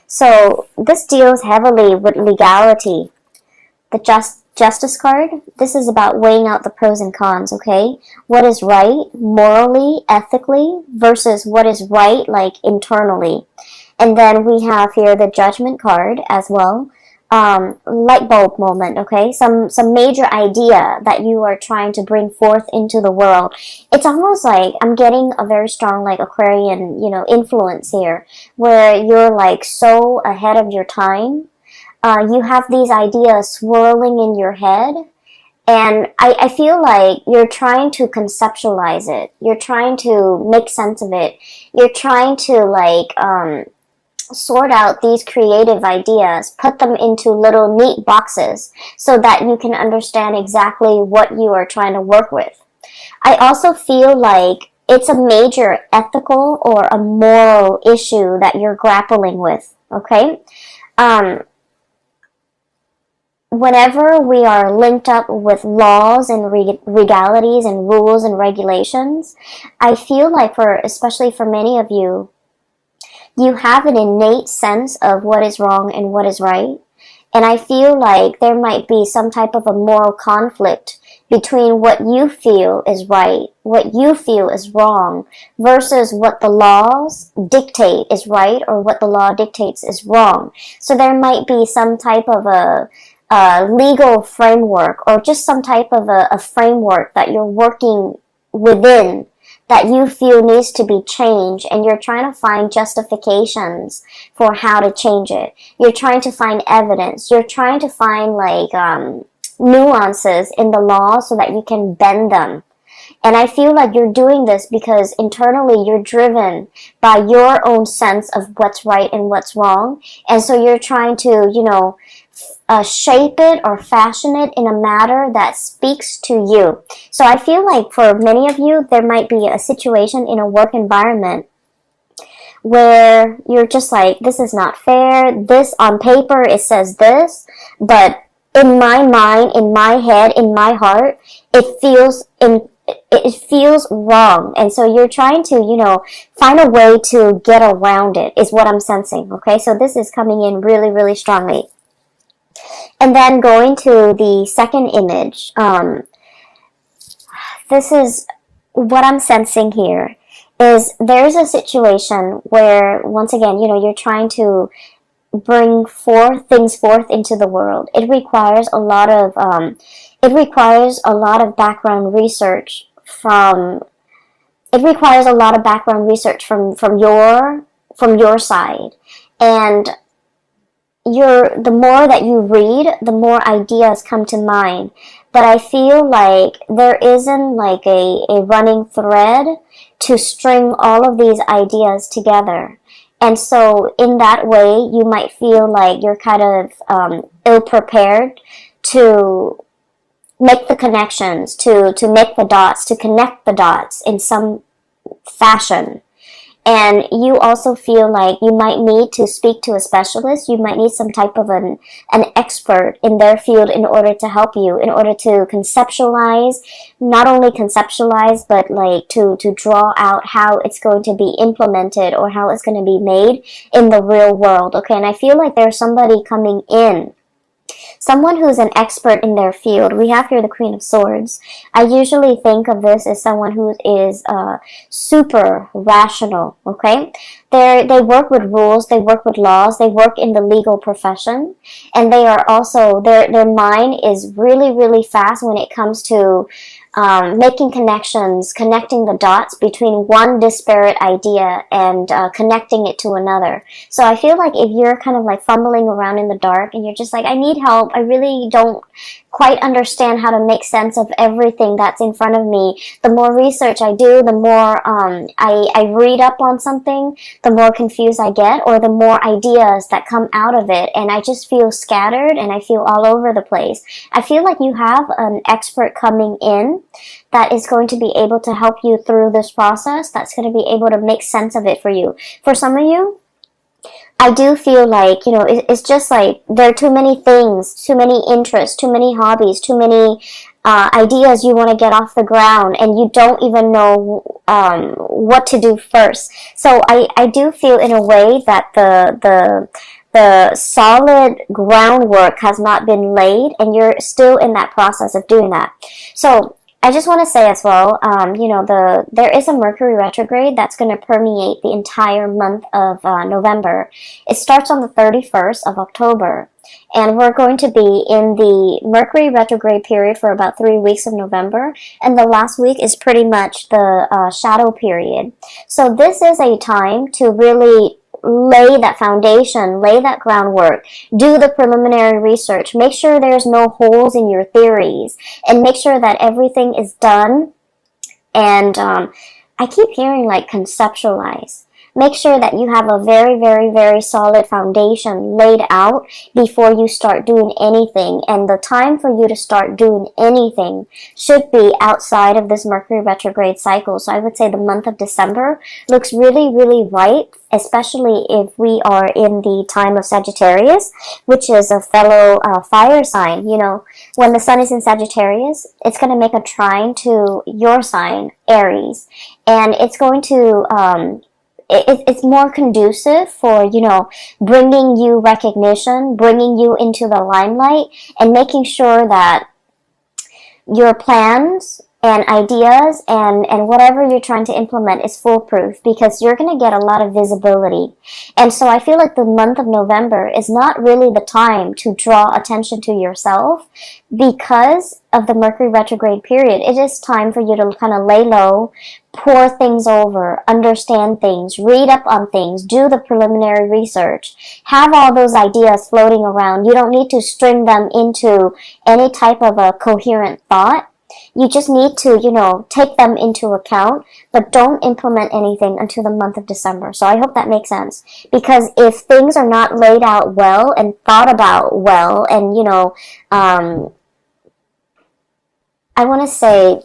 So this deals heavily with legality. The Justice card, this is about weighing out the pros and cons, okay? What is right, morally, ethically, versus what is right, like, internally. And then we have here the Judgment card as well. Light bulb moment, okay? Some major idea that you are trying to bring forth into the world. It's almost like I'm getting a very strong, like, Aquarian, influence here, where you're, like, so ahead of your time. You have these ideas swirling in your head, and I feel like you're trying to conceptualize it. You're trying to make sense of it. You're trying to, like, sort out these creative ideas, put them into little neat boxes so that you can understand exactly what you are trying to work with. I also feel like it's a major ethical or a moral issue that you're grappling with, okay? Whenever we are linked up with laws and legalities and rules and regulations, I feel like especially for many of you, you have an innate sense of what is wrong and what is right. And I feel like there might be some type of a moral conflict between what you feel is right, what you feel is wrong, versus what the laws dictate is right or what the law dictates is wrong. So there might be some type of a legal framework or just some type of a framework that you're working within that you feel needs to be changed, and you're trying to find justifications for how to change it. You're trying to find evidence. You're trying to find, like, nuances in the law so that you can bend them. And I feel like you're doing this because internally you're driven by your own sense of what's right and what's wrong. And so you're trying to, shape it or fashion it in a manner that speaks to you. So I feel like for many of you, there might be a situation in a work environment where you're just like, this is not fair. This on paper, it says this, but in my mind, in my head, in my heart, it feels wrong. And so you're trying to, find a way to get around it is what I'm sensing. Okay. So this is coming in really, really strongly. And then going to the second image, this is what I'm sensing here is there's a situation where, once again, you're trying to bring things forth into the world. It requires a lot of background research from your side. And the more that you read, the more ideas come to mind. But I feel like there isn't like a running thread to string all of these ideas together. And so in that way, you might feel like you're kind of ill-prepared to make the connections, to make the dots, to connect the dots in some fashion. And you also feel like you might need to speak to a specialist. You might need some type of an expert in their field in order to help you, in order to conceptualize, not only conceptualize, but like to draw out how it's going to be implemented or how it's going to be made in the real world. Okay, and I feel like there's somebody coming in, someone who's an expert in their field. We have here the Queen of Swords. I usually think of this as someone who is super rational, okay? They work with rules, they work with laws, they work in the legal profession, and they are also, their mind is really, really fast when it comes to making connections, connecting the dots between one disparate idea and connecting it to another. So I feel like if you're kind of like fumbling around in the dark and you're just like, I need help, I really don't quite understand how to make sense of everything that's in front of me. The more research I do, the more I read up on something, the more confused I get, or the more ideas that come out of it, and I just feel scattered and I feel all over the place. I feel like you have an expert coming in that is going to be able to help you through this process, that's going to be able to make sense of it for you. For some of you, I do feel like, it's just like there are too many things, too many interests, too many hobbies, too many ideas you want to get off the ground, and you don't even know what to do first. So I do feel in a way that the solid groundwork has not been laid, and you're still in that process of doing that. So I just want to say as well, there is a Mercury retrograde that's going to permeate the entire month of November. It starts on the 31st of October, and we're going to be in the Mercury retrograde period for about 3 weeks of November, and the last week is pretty much the shadow period. So this is a time to really lay that foundation, lay that groundwork, do the preliminary research, make sure there's no holes in your theories, and make sure that everything is done. And I keep hearing like conceptualize. Make sure that you have a very, very, very solid foundation laid out before you start doing anything. And the time for you to start doing anything should be outside of this Mercury retrograde cycle. So I would say the month of December looks really, really right, especially if we are in the time of Sagittarius, which is a fellow fire sign. When the sun is in Sagittarius, it's going to make a trine to your sign, Aries. And it's going to... It's more conducive for, bringing you recognition, bringing you into the limelight, and making sure that your plans and ideas and whatever you're trying to implement is foolproof, because you're going to get a lot of visibility. And so I feel like the month of November is not really the time to draw attention to yourself because of the Mercury retrograde period. It is time for you to kind of lay low, pour things over, understand things, read up on things, do the preliminary research, have all those ideas floating around. You don't need to string them into any type of a coherent thought. You just need to, take them into account, but don't implement anything until the month of December. So I hope that makes sense. Because if things are not laid out well and thought about well, and, I want to say,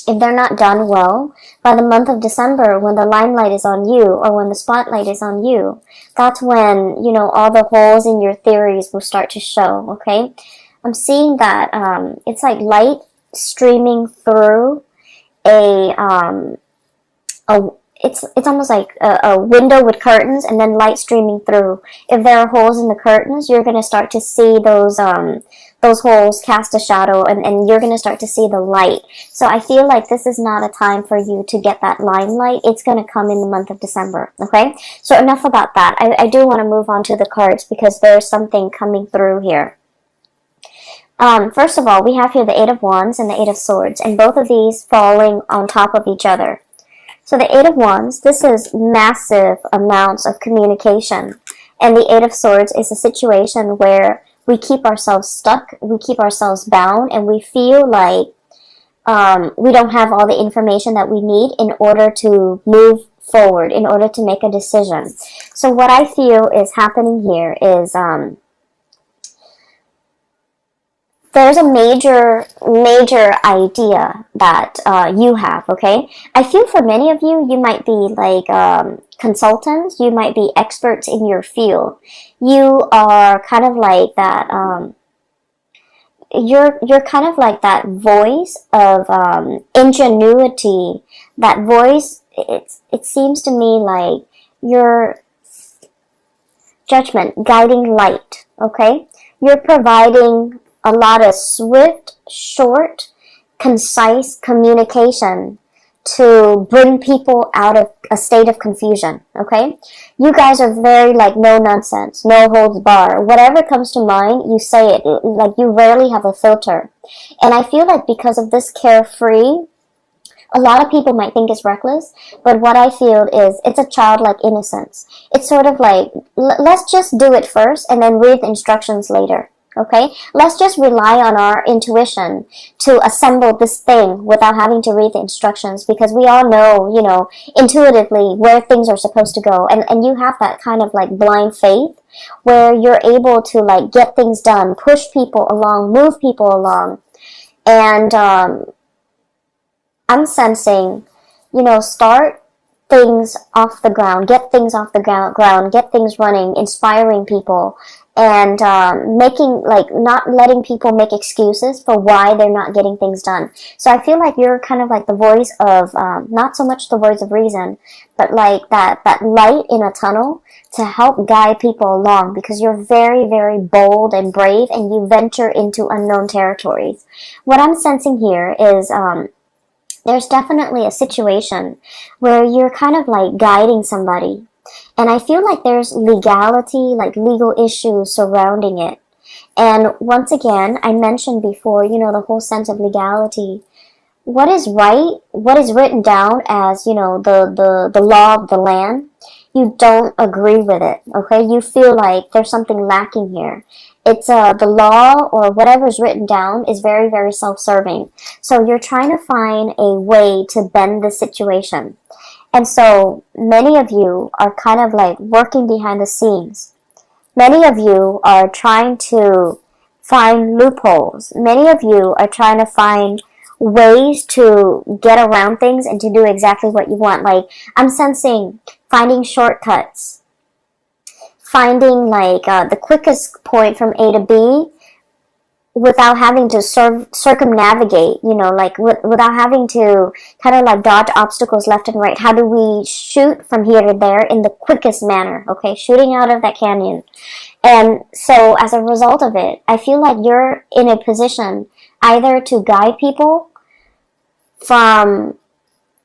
if they're not done well, by the month of December, when the limelight is on you, or when the spotlight is on you, that's when, all the holes in your theories will start to show, okay? I'm seeing that it's like light streaming through it's almost like a window with curtains, and then light streaming through. If there are holes in the curtains, you're going to start to see those holes cast a shadow, and you're going to start to see the light. So I feel like this is not a time for you to get that limelight. It's going to come in the month of December, okay? So enough about that. I do want to move on to the cards, because there's something coming through here. First of all, we have here the Eight of Wands and the Eight of Swords, and both of these falling on top of each other. So the Eight of Wands, this is massive amounts of communication. And the Eight of Swords is a situation where we keep ourselves stuck, we keep ourselves bound, and we feel like we don't have all the information that we need in order to move forward, in order to make a decision. So what I feel is happening here is there's a major idea that you have, okay? I feel for many of you, you might be like consultants, you might be experts in your field. You are kind of like that, you're kind of like that voice of ingenuity, that voice, it seems to me like your judgment, guiding light, okay? You're providing a lot of swift, short, concise communication to bring people out of a state of confusion, okay? You guys are very like no nonsense, no holds bar. Whatever comes to mind, you say it. Like you rarely have a filter. And I feel like because of this carefree, a lot of people might think it's reckless, but what I feel is it's a childlike innocence. It's sort of like, let's just do it first and then read the instructions later. Okay, let's just rely on our intuition to assemble this thing without having to read the instructions, because we all know, intuitively where things are supposed to go. And you have that kind of like blind faith where you're able to like get things done, push people along, move people along. And I'm sensing, start things off the ground, get things off the ground, get things running, inspiring people, and making, like, not letting people make excuses for why they're not getting things done. So I feel like you're kind of like the voice of, not so much the voice of reason, but like that light in a tunnel to help guide people along, because you're very, very bold and brave, and you venture into unknown territories. What I'm sensing here is there's definitely a situation where you're kind of like guiding somebody. And I feel like there's legality, like legal issues surrounding it. And once again, I mentioned before, you know, the whole sense of legality. What is right, what is written down as, you know, the law of the land, you don't agree with it, okay? You feel like there's something lacking here. It's the law or whatever's written down is very, very self-serving. So you're trying to find a way to bend the situation. And so many of you are kind of like working behind the scenes. Many of you are trying to find loopholes. Many of you are trying to find ways to get around things and to do exactly what you want. Like, I'm sensing finding shortcuts, finding like the quickest point from A to B without having to circumnavigate, you know, like without having to kind of like dodge obstacles left and right. How do we shoot from here to there in the quickest manner? Okay, shooting out of that canyon. And so as a result of it, I feel like you're in a position either to guide people from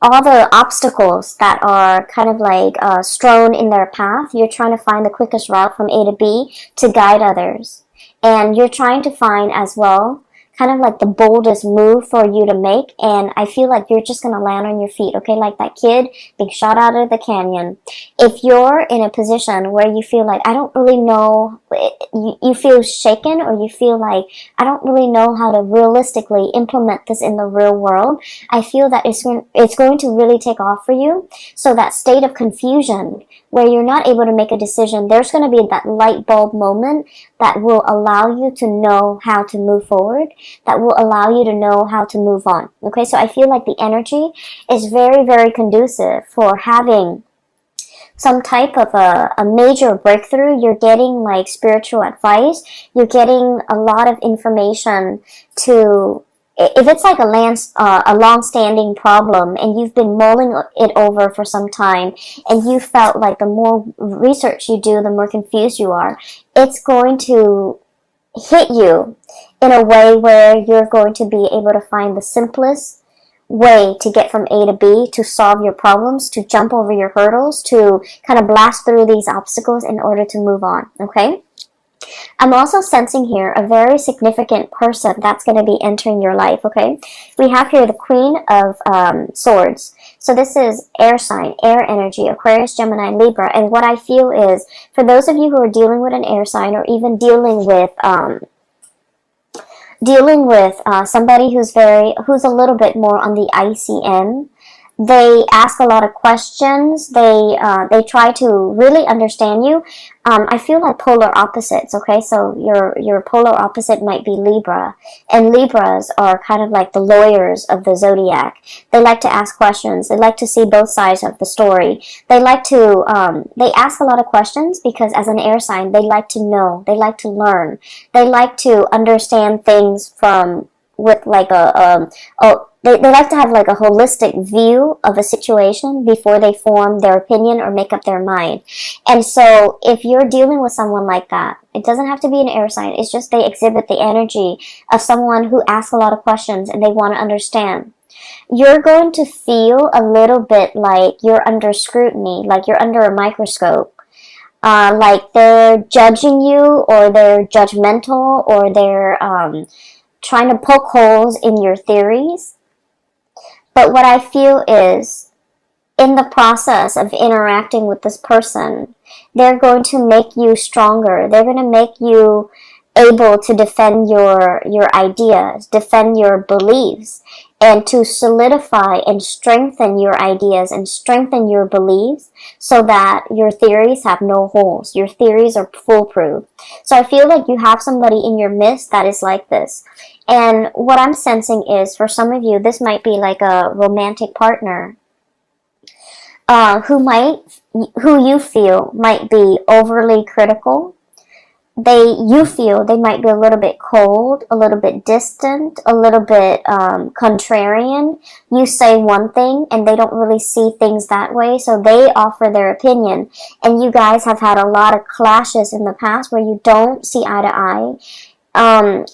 all the obstacles that are kind of like strewn in their path. You're trying to find the quickest route from A to B to guide others. And you're trying to find as well kind of like the boldest move for you to make. And I feel like you're just going to land on your feet, okay? Like that kid being shot out of the canyon. If you're in a position where you feel like, I don't really know, you feel shaken, or you feel like, I don't really know how to realistically implement this in the real world, I feel that it's going to really take off for you. So that state of confusion where you're not able to make a decision, there's going to be that light bulb moment that will allow you to know how to move forward, that will allow you to know how to move on. Okay, so I feel like the energy is very, very conducive for having some type of a major breakthrough. You're getting like spiritual advice. You're getting a lot of information to, if it's like a long-standing problem and you've been mulling it over for some time, and you felt like the more research you do, the more confused you are, it's going to hit you in a way where you're going to be able to find the simplest way to get from A to B, to solve your problems, to jump over your hurdles, to kind of blast through these obstacles in order to move on, okay? I'm also sensing here a very significant person that's going to be entering your life, okay? We have here the Queen of Swords. So this is air sign, air energy, Aquarius, Gemini, Libra. And what I feel is, for those of you who are dealing with an air sign, or even dealing with somebody who's a little bit more on the icy end, they ask a lot of questions. They try to really understand you. I feel like polar opposites, okay? So your polar opposite might be Libra. And Libras are kind of like the lawyers of the zodiac. They like to ask questions. They like to see both sides of the story. They like to, they ask a lot of questions because as an air sign, they like to know. They like to learn. They like to understand things with like they like to have like a holistic view of a situation before they form their opinion or make up their mind. And so if you're dealing with someone like that, it doesn't have to be an air sign. It's just they exhibit the energy of someone who asks a lot of questions and they want to understand. You're going to feel a little bit like you're under scrutiny, like you're under a microscope. Like they're judging you, or they're judgmental, or they're trying to poke holes in your theories. But what I feel is, in the process of interacting with this person, they're going to make you stronger. They're going to make you able to defend your ideas, defend your beliefs, and to solidify and strengthen your ideas and strengthen your beliefs so that your theories have no holes. Your theories are foolproof. So I feel like you have somebody in your midst that is like this. And what I'm sensing is, for some of you, this might be like a romantic partner. who you feel might be overly critical. You feel they might be a little bit cold, a little bit distant, a little bit contrarian. You say one thing and they don't really see things that way, so they offer their opinion. And you guys have had a lot of clashes in the past where you don't see eye to eye. I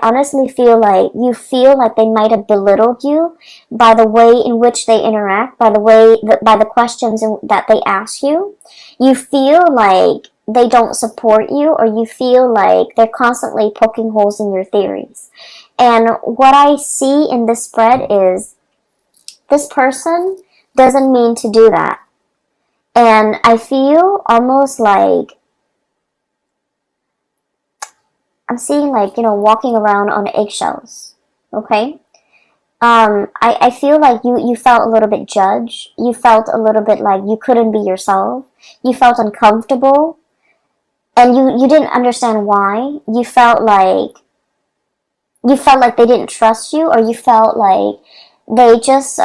honestly feel like they might have belittled you by the way in which they interact, by the questions that they ask you. You feel like they don't support you, or you feel like they're constantly poking holes in your theories. And what I see in this spread is this person doesn't mean to do that. And I feel almost like I'm seeing walking around on eggshells, okay? I feel like you felt a little bit judged. You felt a little bit like you couldn't be yourself. You felt uncomfortable. And you didn't understand why. You felt like they didn't trust you, or you felt like they just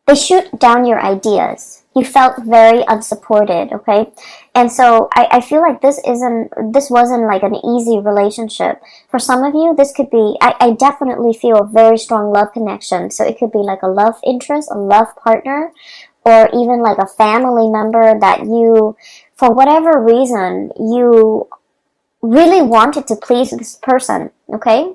they shoot down your ideas. You felt very unsupported, okay? And so I feel like this wasn't like an easy relationship. For some of you, this could be, I definitely feel a very strong love connection. So it could be like a love interest, a love partner, or even like a family member that you, for whatever reason, you really wanted to please this person, okay?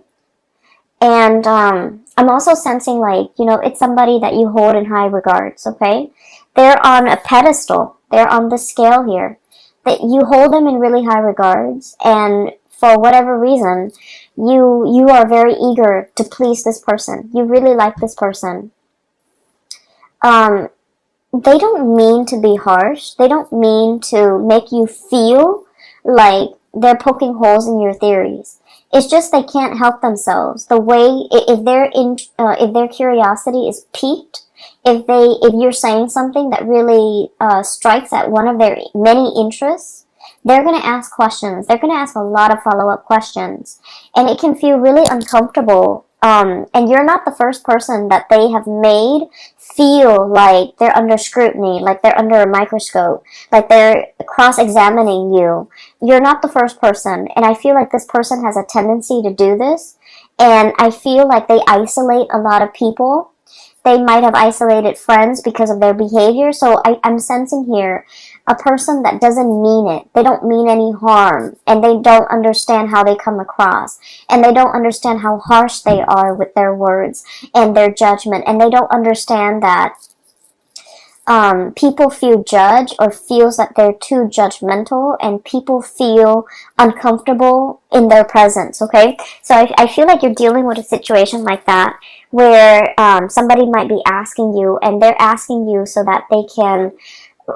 And I'm also sensing it's somebody that you hold in high regards, okay? They're on a pedestal. They're on the scale here. That you hold them in really high regards, and for whatever reason, you are very eager to please this person. You really like this person. They don't mean to be harsh. They don't mean to make you feel like they're poking holes in your theories. It's just they can't help themselves. The way if their curiosity is piqued, if you're saying something that really strikes at one of their many interests, they're going to ask questions. They're going to ask a lot of follow-up questions, and it can feel really uncomfortable. And you're not the first person that they have made feel like they're under scrutiny, like they're under a microscope, like they're cross-examining you. You're not the first person, and I feel like this person has a tendency to do this, and I feel like they isolate a lot of people. They might have isolated friends because of their behavior, so I'm sensing here a person that doesn't mean it. They don't mean any harm, and they don't understand how they come across, and they don't understand how harsh they are with their words and their judgment, and they don't understand that people feel judged or feels that they're too judgmental, and people feel uncomfortable in their presence, okay? So I feel like you're dealing with a situation like that where somebody might be asking you, and they're asking you so that they can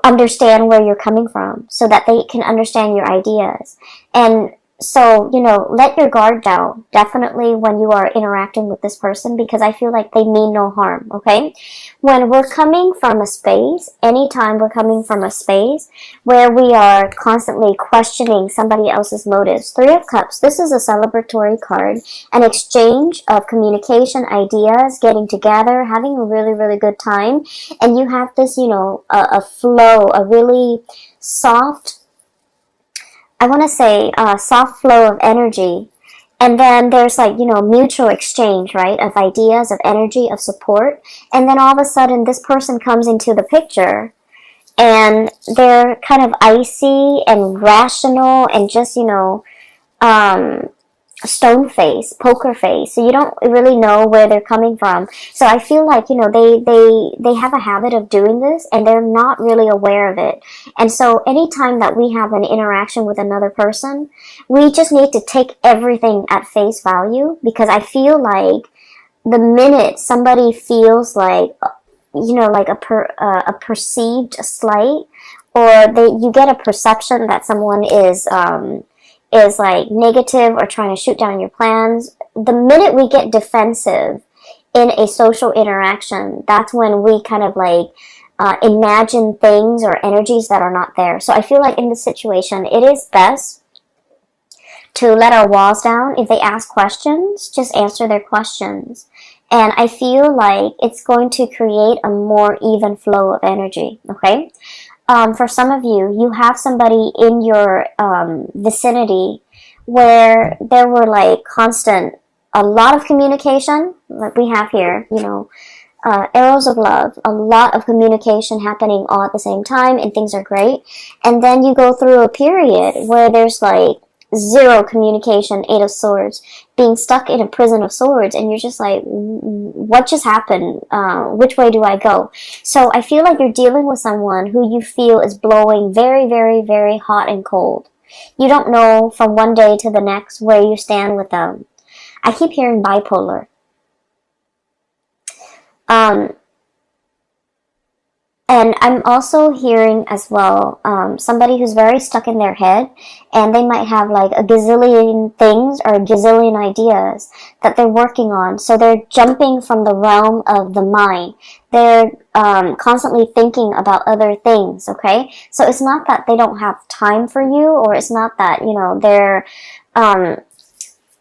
understand where you're coming from, so that they can understand your ideas. And so, let your guard down, definitely, when you are interacting with this person, because I feel like they mean no harm, okay? When we're coming from a space, anytime we're coming from a space where we are constantly questioning somebody else's motives, Three of Cups, this is a celebratory card, an exchange of communication, ideas, getting together, having a really, really good time, and you have this, a flow, a really soft, I want to say soft flow of energy. And then there's mutual exchange, right, of ideas, of energy, of support. And then all of a sudden this person comes into the picture and they're kind of icy and rational and just, stone face, poker face. So you don't really know where they're coming from. So I feel like, they have a habit of doing this and they're not really aware of it. And so anytime that we have an interaction with another person, we just need to take everything at face value, because I feel like the minute somebody feels like, like a perceived slight, or you get a perception that someone is like negative or trying to shoot down your plans, the minute we get defensive in a social interaction, that's when we kind of imagine things or energies that are not there. So I feel like in this situation, it is best to let our walls down. If they ask questions, just answer their questions. And I feel like it's going to create a more even flow of energy, okay? For some of you, you have somebody in your vicinity where there were like a lot of communication, like we have here, you know, arrows of love, a lot of communication happening all at the same time, and things are great. And then you go through a period where there's like zero communication, Eight of Swords, being stuck in a prison of swords, and you're just like, what just happened? Which way do I go? So I feel like you're dealing with someone who you feel is blowing very, very, very hot and cold. You don't know from one day to the next where you stand with them. I keep hearing bipolar. And I'm also hearing as well somebody who's very stuck in their head, and they might have like a gazillion things or a gazillion ideas that they're working on. So they're jumping from the realm of the mind. They're constantly thinking about other things, okay? So it's not that they don't have time for you, or it's not that, you know, they're...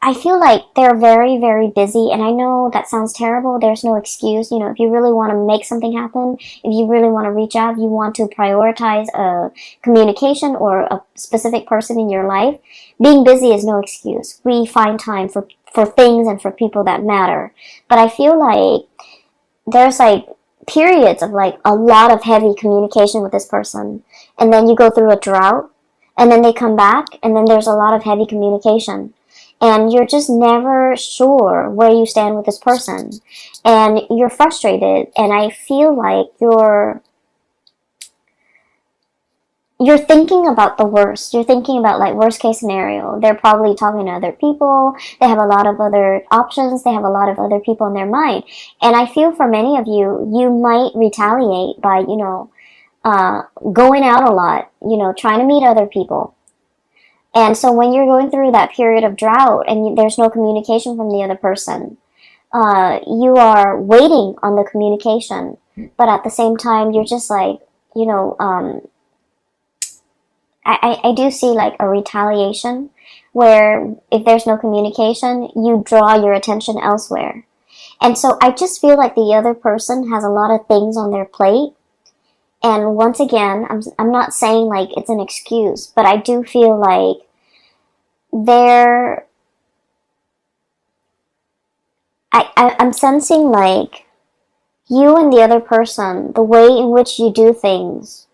I feel like they're very, very busy, and I know that sounds terrible. There's no excuse. You know, if you really want to make something happen, if you really want to reach out, you want to prioritize a communication or a specific person in your life, being busy is no excuse. We find time for things and for people that matter. But I feel like there's like periods of like a lot of heavy communication with this person, and then you go through a drought, and then they come back, and then there's a lot of heavy communication. And you're just never sure where you stand with this person. And you're frustrated. And I feel like you're thinking about the worst. You're thinking about like worst case scenario. They're probably talking to other people. They have a lot of other options. They have a lot of other people in their mind. And I feel for many of you, you might retaliate by, you know, going out a lot, you know, trying to meet other people. And so when you're going through that period of drought and there's no communication from the other person, you are waiting on the communication. But at the same time, you're just like, you know, I do see like a retaliation where if there's no communication, you draw your attention elsewhere. And so I just feel like the other person has a lot of things on their plate. And once again, I'm not saying like it's an excuse, but I do feel like I'm sensing like you and the other person, the way in which you do things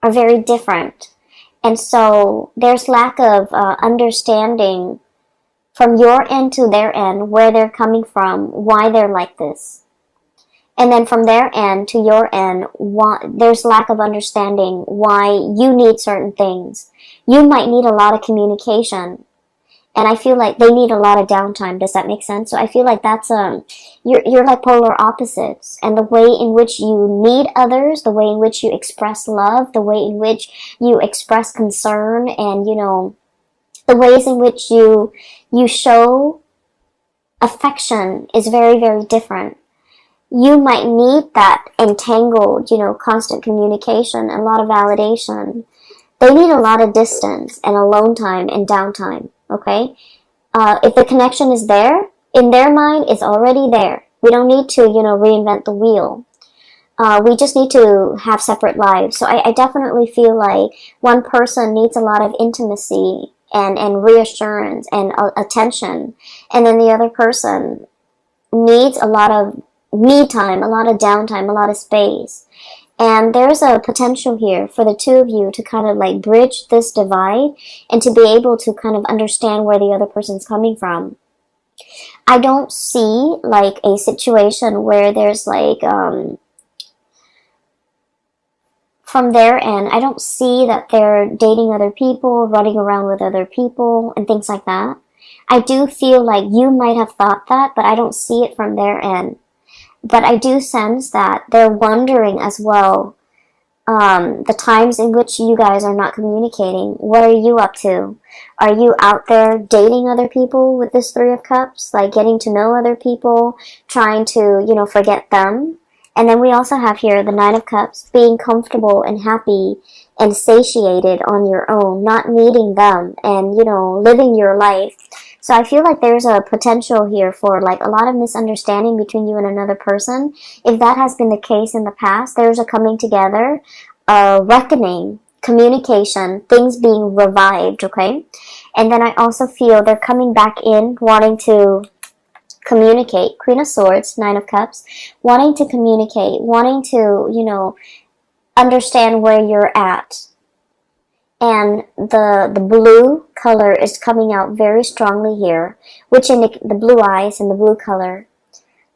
are very different. And so there's lack of understanding from your end to their end, where they're coming from, why they're like this. And then from their end to your end, there's lack of understanding why you need certain things. You might need a lot of communication, and I feel like they need a lot of downtime. Does that make sense? So I feel like that's you're like polar opposites, and the way in which you need others, the way in which you express love, the way in which you express concern, and you know, the ways in which you show affection is very, very different. You might need that entangled, you know, constant communication, a lot of validation. They need a lot of distance and alone time and downtime, okay? If the connection is there, in their mind, it's already there. We don't need to, you know, reinvent the wheel. We just need to have separate lives. So I definitely feel like one person needs a lot of intimacy and reassurance and attention. And then the other person needs a lot of me time, a lot of downtime, a lot of space. And there's a potential here for the two of you to kind of like bridge this divide and to be able to kind of understand where the other person's coming from. I don't see like a situation where there's like, from their end, I don't see that they're dating other people, running around with other people, and things like that. I do feel like you might have thought that, but I don't see it from their end. But I do sense that they're wondering as well, the times in which you guys are not communicating. What are you up to? Are you out there dating other people with this Three of Cups? Like getting to know other people, trying to, you know, forget them? And then we also have here the Nine of Cups, being comfortable and happy and satiated on your own, not needing them and, you know, living your life. So I feel like there's a potential here for like a lot of misunderstanding between you and another person. If that has been the case in the past, there's a coming together, a reckoning, communication, things being revived, okay? And then I also feel they're coming back in, wanting to communicate. Queen of Swords, Nine of Cups, wanting to communicate, wanting to, you know, understand where you're at. And the blue color is coming out very strongly here, which in the blue eyes and the blue color,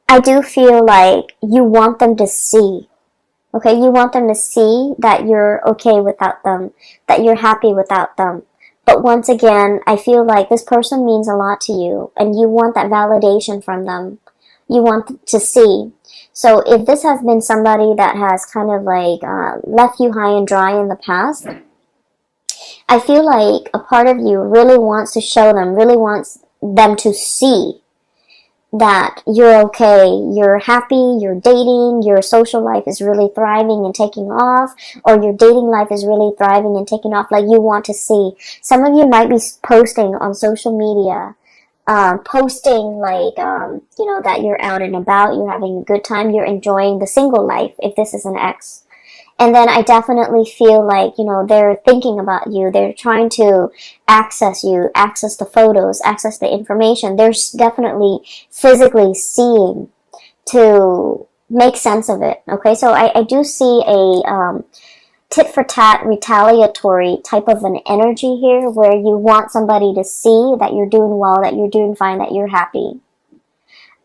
I do feel like you want them to see. Okay, you want them to see that you're okay without them, that you're happy without them. But once again, I feel like this person means a lot to you, and you want that validation from them. You want to see. So if this has been somebody that has kind of like left you high and dry in the past, I feel like a part of you really wants to show them, really wants them to see that you're okay, you're happy, you're dating, your social life is really thriving and taking off, or your dating life is really thriving and taking off. Like, you want to see. Some of you might be posting on social media, posting like, you know, that you're out and about, you're having a good time, you're enjoying the single life, if this is an ex. And then I definitely feel like, you know, they're thinking about you. They're trying to access you, access the photos, access the information. They're definitely physically seeing to make sense of it. Okay, so I do see a tit for tat retaliatory type of an energy here, where you want somebody to see that you're doing well, that you're doing fine, that you're happy.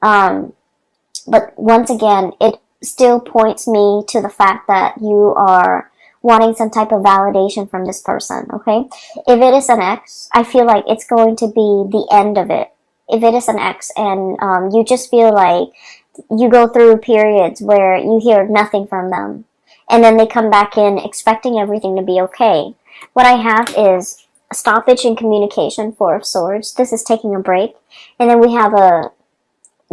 But once again, it still points me to the fact that you are wanting some type of validation from this person, okay? If it is an ex, I feel like it's going to be the end of it. If it is an ex and you just feel like you go through periods where you hear nothing from them, and then they come back in expecting everything to be okay. What I have is a stoppage in communication, Four of Swords. This is taking a break. And then we have the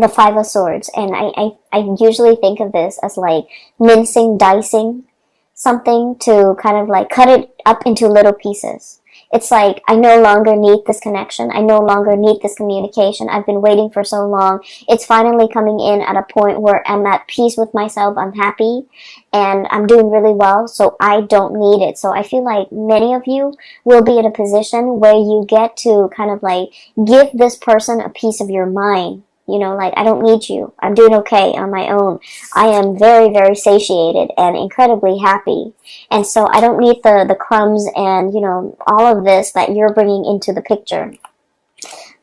Five of Swords, and I usually think of this as like mincing, dicing something to kind of like cut it up into little pieces. It's like, I no longer need this connection. I no longer need this communication. I've been waiting for so long. It's finally coming in at a point where I'm at peace with myself. I'm happy and I'm doing really well, so I don't need it. So I feel like many of you will be in a position where you get to kind of like give this person a piece of your mind. You know, like, I don't need you. I'm doing okay on my own. I am very, very satiated and incredibly happy. And so I don't need the crumbs and, you know, all of this that you're bringing into the picture.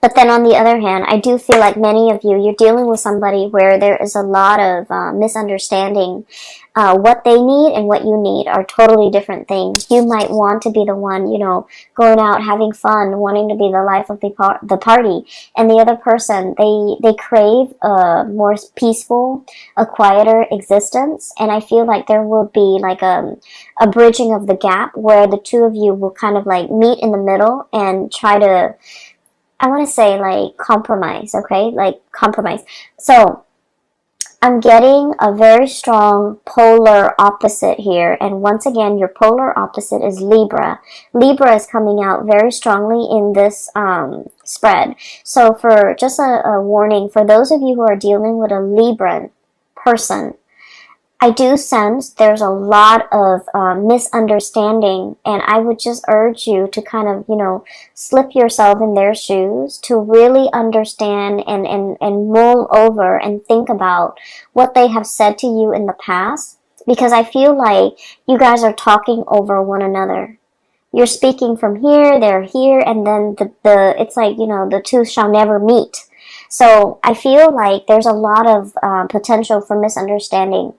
But then on the other hand, I do feel like many of you, you're dealing with somebody where there is a lot of misunderstanding. What they need and what you need are totally different things. You might want to be the one, you know, going out, having fun, wanting to be the life of the party. And the other person, they crave a more peaceful, a quieter existence. And I feel like there will be like a bridging of the gap where the two of you will kind of like meet in the middle and try to, I want to say like compromise, okay? Like compromise. So I'm getting a very strong polar opposite here. And once again, your polar opposite is Libra. Libra is coming out very strongly in this spread. So for just a warning, for those of you who are dealing with a Libra person, I do sense there's a lot of misunderstanding, and I would just urge you to kind of, you know, slip yourself in their shoes to really understand and mull over and think about what they have said to you in the past, because I feel like you guys are talking over one another. You're speaking from here, they're here, and then the it's like, you know, the two shall never meet. So I feel like there's a lot of potential for misunderstanding.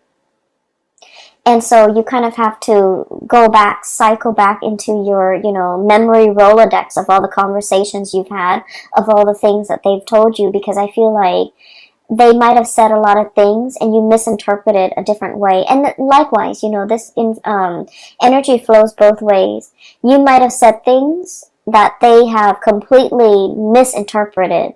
And so you kind of have to go back, cycle back into your, you know, memory Rolodex of all the conversations you've had, of all the things that they've told you, because I feel like they might have said a lot of things and you misinterpreted a different way. And likewise, you know, this energy flows both ways. You might have said things that they have completely misinterpreted.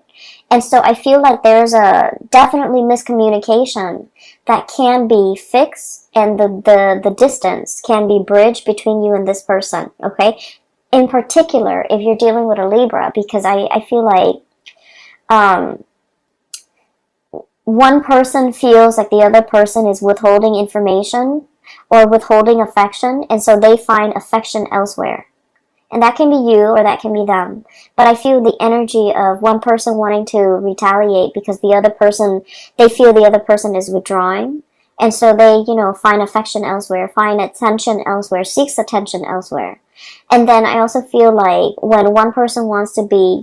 And so I feel like there's a definitely miscommunication that can be fixed, and the distance can be bridged between you and this person, okay? In particular, if you're dealing with a Libra, because I feel like one person feels like the other person is withholding information or withholding affection, and so they find affection elsewhere. And that can be you or that can be them. But I feel the energy of one person wanting to retaliate because the other person, they feel the other person is withdrawing. And so they, find affection elsewhere, find attention elsewhere, seeks attention elsewhere. And then I also feel like when one person wants to be,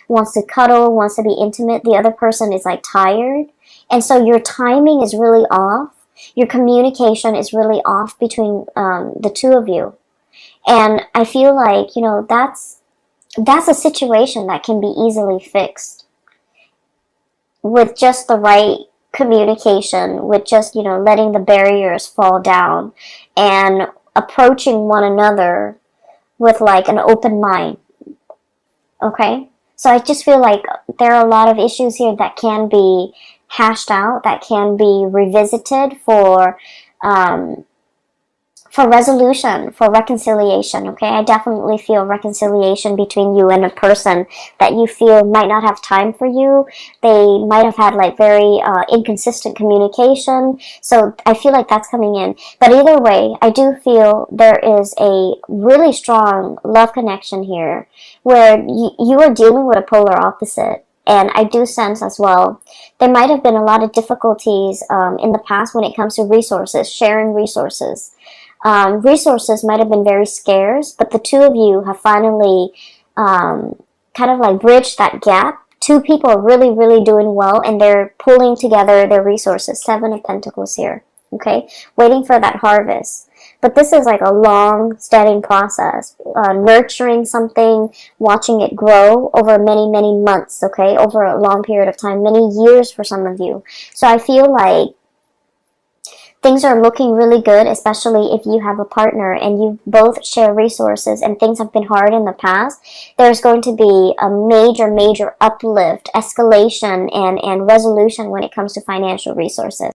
wants to cuddle, wants to be intimate, the other person is like tired. And so your timing is really off. Your communication is really off between the two of you. And I feel like, that's a situation that can be easily fixed with just the right communication, with just, letting the barriers fall down and approaching one another with like an open mind. Okay? So I just feel like there are a lot of issues here that can be hashed out, that can be revisited for resolution, for reconciliation, okay? I definitely feel reconciliation between you and a person that you feel might not have time for you. They might have had like very inconsistent communication. So I feel like that's coming in. But either way, I do feel there is a really strong love connection here where you are dealing with a polar opposite. And I do sense as well, there might have been a lot of difficulties in the past when it comes to resources, sharing resources. Resources might have been very scarce, but the two of you have finally kind of like bridged that gap. Two people are really, really doing well, and they're pulling together their resources. 7 of Pentacles here, okay? Waiting for that harvest. But this is like a long, steady process. Nurturing something, watching it grow over many, many months, okay? Over a long period of time, many years for some of you. So I feel like things are looking really good, especially if you have a partner and you both share resources and things have been hard in the past. There's going to be a major, major uplift, escalation, and resolution when it comes to financial resources.